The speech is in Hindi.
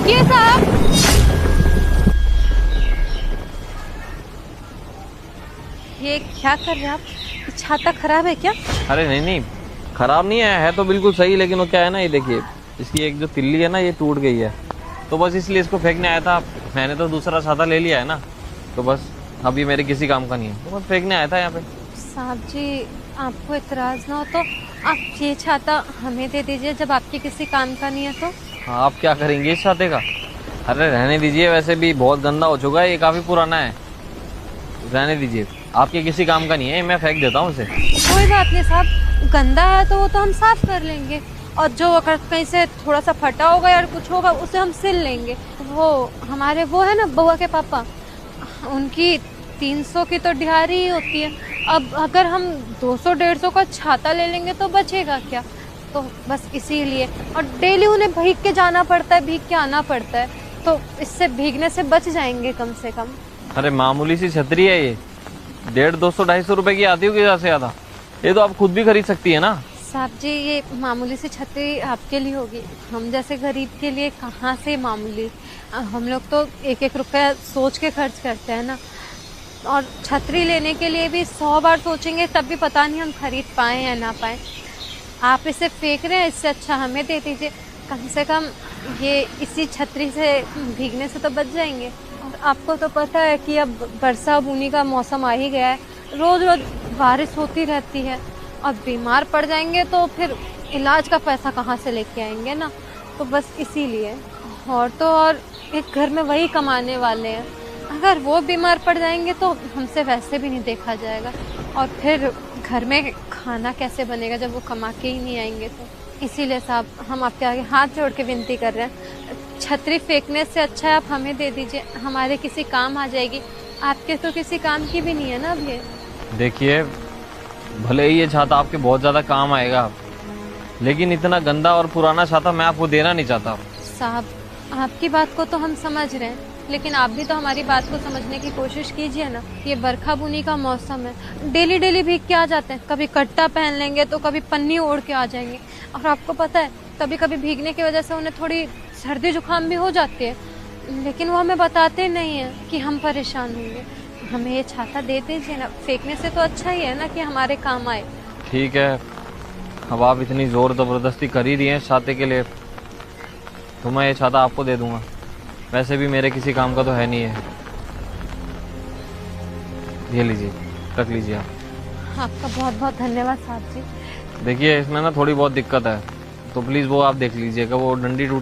रुकिए साहब। ये क्या कर रहे हैं आप? छाता खराब है क्या? अरे नहीं नहीं, खराब नहीं है तो बिल्कुल सही, लेकिन वो क्या है ना, ये देखिए इसकी एक जो तिल्ली है ना ये टूट गई है, तो बस इसलिए इसको फेंकने आया था। मैंने तो दूसरा छाता ले लिया है ना, तो बस अब ये मेरे किसी काम का नहीं है, तो बस फेंकने आया था यहाँ पे। साहब जी, आपको इतराज ना हो तो आप ये छाता हमें दे दीजिए, जब आपके किसी काम का नहीं है तो। हाँ, आप क्या करेंगे इस छाते का? अरे रहने दीजिए, वैसे भी बहुत गंदा हो चुका है, ये काफ़ी पुराना है, रहने दीजिए, आपके किसी काम का नहीं है, मैं फेंक देता हूँ उसे। कोई बात नहीं साहब, गंदा है तो वो तो हम साफ कर लेंगे, और जो अगर कहीं से थोड़ा सा फटा होगा या कुछ होगा उसे हम सिल लेंगे। वो हमारे वो है ना बउआ के पापा, उनकी 300 की तो दिहाड़ी ही होती है। अब अगर हम 200-150 का छाता ले लेंगे तो बचेगा क्या? तो बस इसीलिए, और डेली उन्हें भीग के जाना पड़ता है, भीग के आना पड़ता है, तो इससे भीगने से बच जाएंगे कम से कम। अरे मामूली सी छतरी है ये, 150, 200 रुपए की आती होगी ज़्यादा से ज़्यादा, ये तो आप खुद भी खरीद सकती है ना। साहब जी, ये मामूली सी छतरी आपके लिए होगी, हम जैसे गरीब के लिए कहाँ से मामूली। हम लोग तो एक एक रुपया सोच के खर्च करते हैं ना, और छतरी लेने के लिए भी 100 बार सोचेंगे तब भी पता नहीं हम खरीद पाए या ना पाए। आप इसे फेंक रहे हैं, इससे अच्छा हमें दे दीजिए, कम से कम ये इसी छतरी से भीगने से तो बच जाएंगे। और आपको तो पता है कि अब बरसा बूनी का मौसम आ ही गया है, रोज़ रोज़ बारिश होती रहती है, और बीमार पड़ जाएंगे तो फिर इलाज का पैसा कहाँ से लेके आएंगे ना, तो बस इसीलिए। और तो और एक घर में वही कमाने वाले हैं, अगर वो बीमार पड़ जाएंगे तो हमसे वैसे भी नहीं देखा जाएगा, और फिर घर में खाना कैसे बनेगा जब वो कमा के ही नहीं आएंगे। तो इसीलिए साहब हम आपके आगे हाथ जोड़ के विनती कर रहे हैं, छतरी फेंकने से अच्छा है आप हमें दे दीजिए, हमारे किसी काम आ जाएगी, आपके तो किसी काम की भी नहीं है ना अभी। देखिए, भले ही ये छाता आपके बहुत ज़्यादा काम आएगा, लेकिन इतना गंदा और पुराना छाता मैं आपको देना नहीं चाहता। साहब, आपकी बात को तो हम समझ रहे हैं, लेकिन आप भी तो हमारी बात को समझने की कोशिश कीजिए ना। ये बरखा बुनी का मौसम है, डेली डेली भीग के आ जाते हैं, कभी कट्टा पहन लेंगे तो कभी पन्नी ओढ़ के आ जाएंगे, और आपको पता है कभी कभी भीगने की वजह से उन्हें थोड़ी सर्दी जुकाम भी हो जाती है, लेकिन वो हमें बताते नहीं हैं कि हम परेशान होंगे। हमें ये छाता दे दीजिए ना, फेंकने से तो अच्छा ही है ना कि हमारे काम आए। ठीक है, अब आप इतनी ज़ोर ज़बरदस्ती कर ही रही हैं छाते के लिए, तो मैं ये छाता आपको दे दूंगा, वैसे भी मेरे किसी काम का तो है नहीं है। ये लीजिए, रख लीजिए आप। आपका बहुत बहुत धन्यवाद साहब जी। देखिए, इसमें ना थोड़ी बहुत दिक्कत है, तो प्लीज़ वो आप देख लीजिएगा, वो डंडी टूट